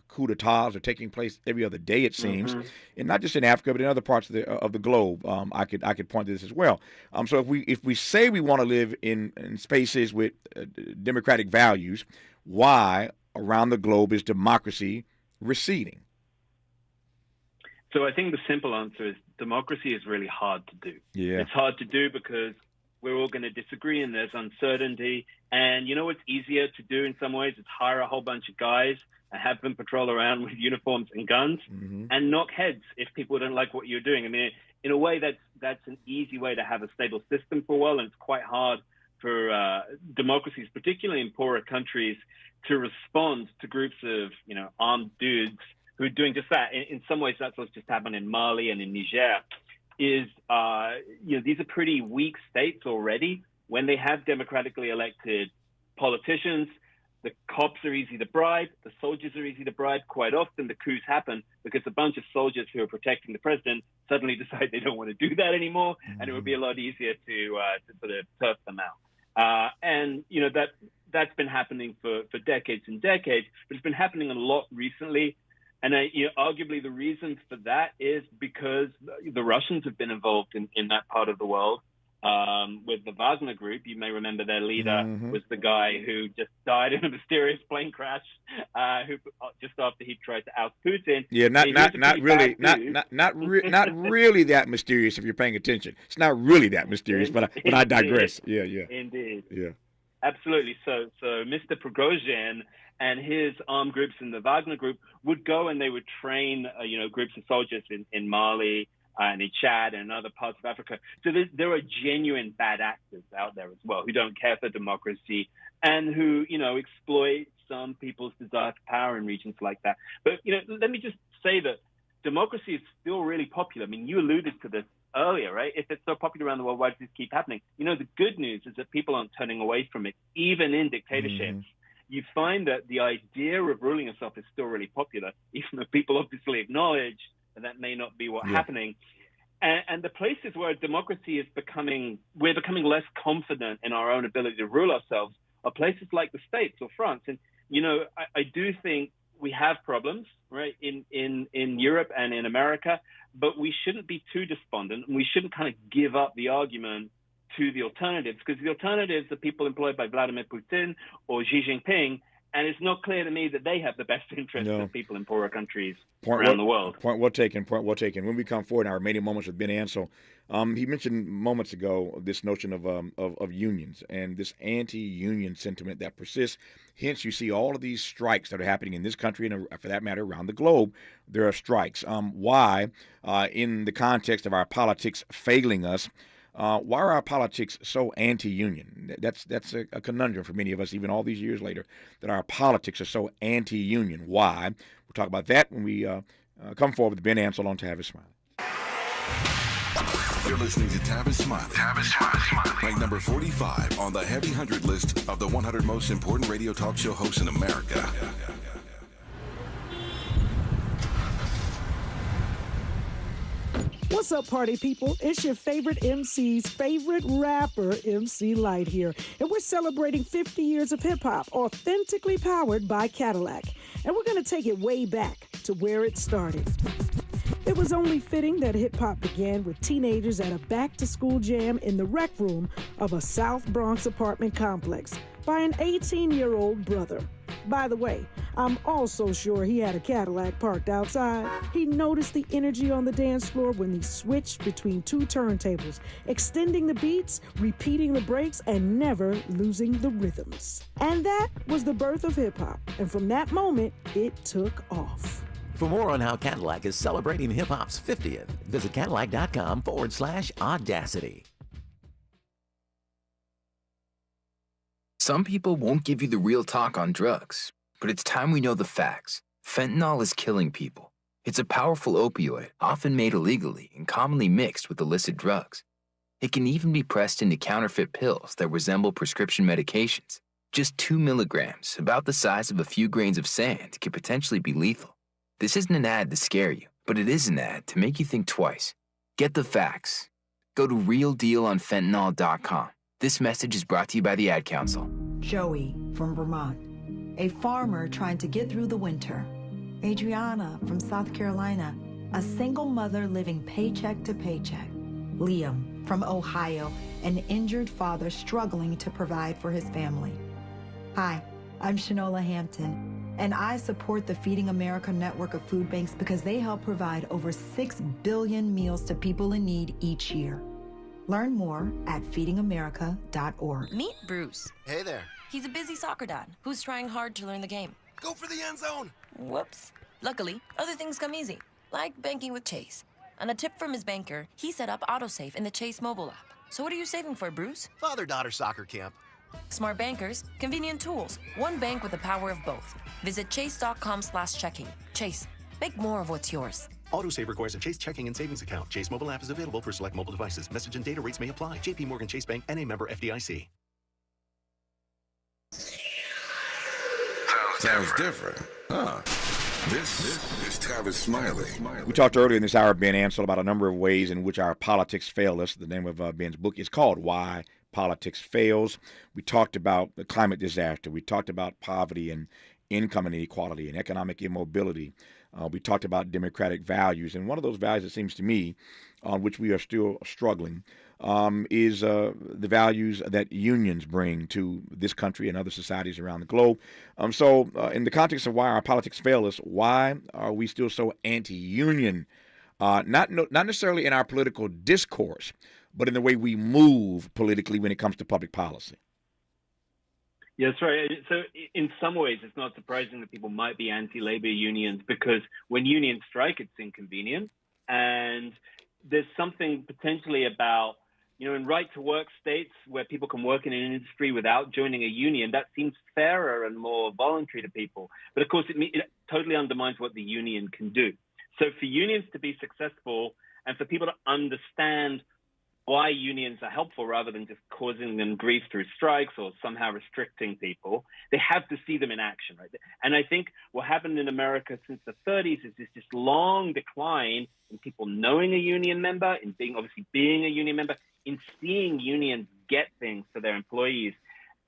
coup d'etats are taking place every other day, it seems, and not just in Africa, but in other parts of the globe. I could point to this as well. So if we say we want to live in spaces with democratic values, why around the globe is democracy receding? So I think the simple answer is democracy is really hard to do. Yeah, it's hard to do because we're all going to disagree and there's uncertainty. And you know what's easier to do in some ways? It's hire a whole bunch of guys and have them patrol around with uniforms and guns and knock heads if people don't like what you're doing. I mean, in a way, that's an easy way to have a stable system for a while, and it's quite hard for democracies, particularly in poorer countries, to respond to groups of, armed dudes who are doing just that. In some ways, that's what's just happened in Mali and in Niger. These are pretty weak states already. When they have democratically elected politicians, the cops are easy to bribe, the soldiers are easy to bribe. Quite often the coups happen because a bunch of soldiers who are protecting the president suddenly decide they don't want to do that anymore, and it would be a lot easier to sort of turf them out. And that's been happening for decades and decades, but it's been happening a lot recently. And arguably the reason for that is because the Russians have been involved in that part of the world with the Wagner group. You may remember their leader was the guy who just died in a mysterious plane crash, who just after he tried to oust Putin. Yeah, not really that mysterious if you're paying attention. It's not really that mysterious, but I digress. Yeah. Indeed. Yeah. Absolutely. So Mr. Prigozhin and his armed groups in the Wagner group would go and they would train, groups of soldiers in Mali and in Chad and other parts of Africa. So there are genuine bad actors out there as well who don't care for democracy and who, exploit some people's desire for power in regions like that. But, let me just say that democracy is still really popular. I mean, you alluded to this earlier, right? If it's so popular around the world, why does this keep happening? The good news is that people aren't turning away from it, even in dictatorships. You find that the idea of ruling yourself is still really popular, even though people obviously acknowledge that may not be what's happening. And the places where democracy is we're becoming less confident in our own ability to rule ourselves are places like the States or France. And, I do think we have problems, right, in Europe and in America, but we shouldn't be too despondent, and we shouldn't kind of give up the argument to the alternatives, because the alternatives are people employed by Vladimir Putin or Xi Jinping, and it's not clear to me that they have the best interests of people in poorer countries around the world. Point well taken. When we come forward in our remaining moments with Ben Ansell, he mentioned moments ago this notion of unions and this anti-union sentiment that persists. Hence, you see all of these strikes that are happening in this country and, for that matter, around the globe. There are strikes. Why, in the context of our politics failing us, why are our politics so anti-union? That's a conundrum for many of us, even all these years later, that our politics are so anti-union. Why? We'll talk about that when we come forward with Ben Ansell on Tavis Smiley. You're listening to Tavis Smiley. Ranked number 45 on the Heavy 100 list of the 100 most important radio talk show hosts in America. What's up, party people? It's your favorite MC's favorite rapper, MC Light here. And we're celebrating 50 years of hip-hop, authentically powered by Cadillac. And we're going to take it way back to where it started. It was only fitting that hip-hop began with teenagers at a back-to-school jam in the rec room of a South Bronx apartment complex by an 18-year-old brother. By the way, I'm also sure he had a Cadillac parked outside. He noticed the energy on the dance floor when he switched between two turntables, extending the beats, repeating the breaks, and never losing the rhythms. And that was the birth of hip-hop. And from that moment, it took off. For more on how Cadillac is celebrating hip-hop's 50th, visit Cadillac.com/audacity. Some people won't give you the real talk on drugs, but it's time we know the facts. Fentanyl is killing people. It's a powerful opioid, often made illegally and commonly mixed with illicit drugs. It can even be pressed into counterfeit pills that resemble prescription medications. Just 2 milligrams, about the size of a few grains of sand, can potentially be lethal. This isn't an ad to scare you, but it is an ad to make you think twice. Get the facts. Go to realdealonfentanyl.com. This message is brought to you by the Ad Council. Joey from Vermont, a farmer trying to get through the winter. Adriana from South Carolina, a single mother living paycheck to paycheck. Liam from Ohio, an injured father struggling to provide for his family. Hi, I'm Shanola Hampton, and I support the Feeding America network of food banks because they help provide over 6 billion meals to people in need each year. Learn more at feedingamerica.org. Meet Bruce. Hey there. He's a busy soccer dad who's trying hard to learn the game. Go for the end zone. Whoops. Luckily, other things come easy, like banking with Chase. On a tip from his banker, he set up AutoSave in the Chase mobile app. So what are you saving for, Bruce? Father-daughter soccer camp. Smart bankers, convenient tools, one bank with the power of both. Visit chase.com/checking. Chase, make more of what's yours. AutoSave requires a Chase checking and savings account. Chase mobile app is available for select mobile devices. Message and data rates may apply. J.P. Morgan Chase Bank, N.A. member FDIC. Sounds different, huh? This is Tavis Smiley. We talked earlier in this hour, Ben Ansell, about a number of ways in which our politics fail us. The name of Ben's book is called Why Politics Fails. We talked about the climate disaster. We talked about poverty and income inequality and economic immobility. We talked about democratic values. And one of those values, it seems to me, on which we are still struggling, is the values that unions bring to this country and other societies around the globe. So in the context of why our politics fail us, why are we still so anti-union? Not necessarily in our political discourse, but in the way we move politically when it comes to public policy. Yeah, that's right. So in some ways, it's not surprising that people might be anti-labor unions because when unions strike, it's inconvenient. And there's something potentially about, in right-to-work states where people can work in an industry without joining a union, that seems fairer and more voluntary to people. But of course, it totally undermines what the union can do. So for unions to be successful and for people to understand why unions are helpful rather than just causing them grief through strikes or somehow restricting people, they have to see them in action, right? And I think what happened in America since the 30s is this just long decline in people knowing a union member, in being a union member, in seeing unions get things for their employees.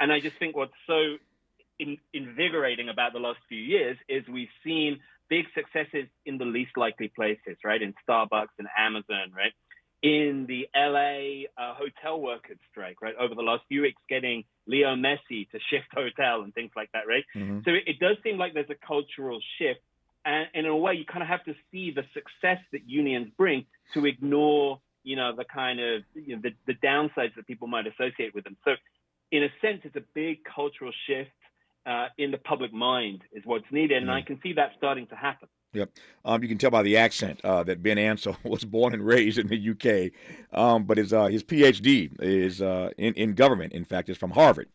And I just think what's so invigorating about the last few years is we've seen big successes in the least likely places, right? In Starbucks and Amazon, right? In the LA hotel workers strike, right? Over the last few weeks, getting Leo Messi to shift hotel and things like that, right? Mm-hmm. So it does seem like there's a cultural shift. And in a way, you kind of have to see the success that unions bring to ignore, the kind of, the downsides that people might associate with them. So in a sense, it's a big cultural shift in the public mind is what's needed. And I can see that starting to happen. Yep. You can tell by the accent that Ben Ansell was born and raised in the UK, but his PhD is in government. In fact, it's from Harvard,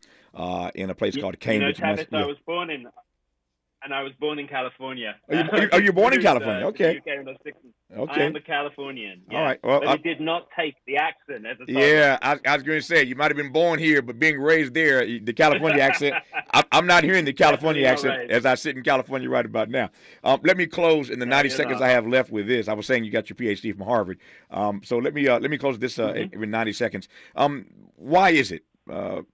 in a place called Cambridge. Tavis, I was born in California. Are you born in California? Okay. Okay. I am a Californian. Yeah. All right. Well, but it did not take the accent as a target. Yeah, I was going to say, you might have been born here, but being raised there, the California accent, I'm not hearing the California accent right. as I sit in California right about now. Let me close in the 90 seconds I have left with this. I was saying you got your PhD from Harvard. So let me close this in 90 seconds. Why is it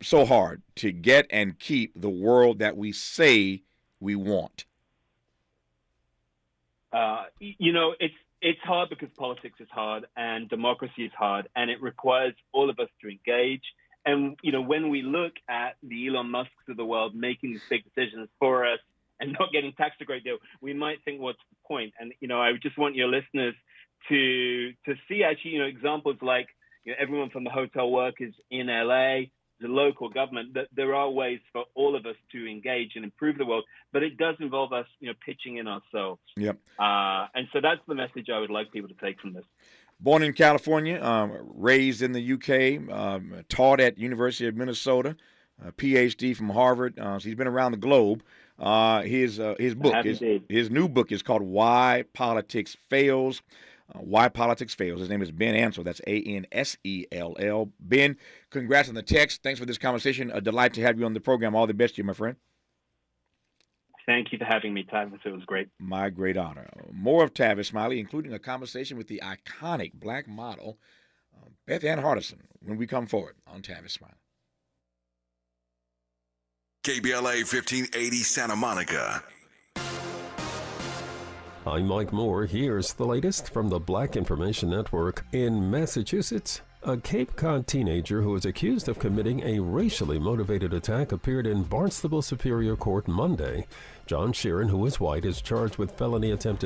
so hard to get and keep the world that we say we want? It's hard because politics is hard and democracy is hard, and it requires all of us to engage. And, when we look at the Elon Musks of the world making these big decisions for us and not getting taxed a great deal, we might think, what's the point? And, I just want your listeners to see actually, examples like, everyone from the hotel workers in LA, the local government, that there are ways for all of us to engage and improve the world, but it does involve us, pitching in ourselves. Yep. And so that's the message I would like people to take from this. Born in California, raised in the UK, taught at University of Minnesota, PhD from Harvard. So he's been around the globe. His book, his new book is called Why Politics Fails. Why Politics Fails. His name is Ben Ansell. That's Ansell. Ben, congrats on the text. Thanks for this conversation. A delight to have you on the program. All the best to you, my friend. Thank you for having me, Tavis. It was great. My great honor. More of Tavis Smiley, including a conversation with the iconic black model, Beth Ann Hardison, when we come forward on Tavis Smiley. KBLA 1580 Santa Monica. I'm Mike Moore. Here's the latest from the Black Information Network. In Massachusetts, a Cape Cod teenager who is accused of committing a racially motivated attack appeared in Barnstable Superior Court Monday. John Sheeran, who is white, is charged with felony attempted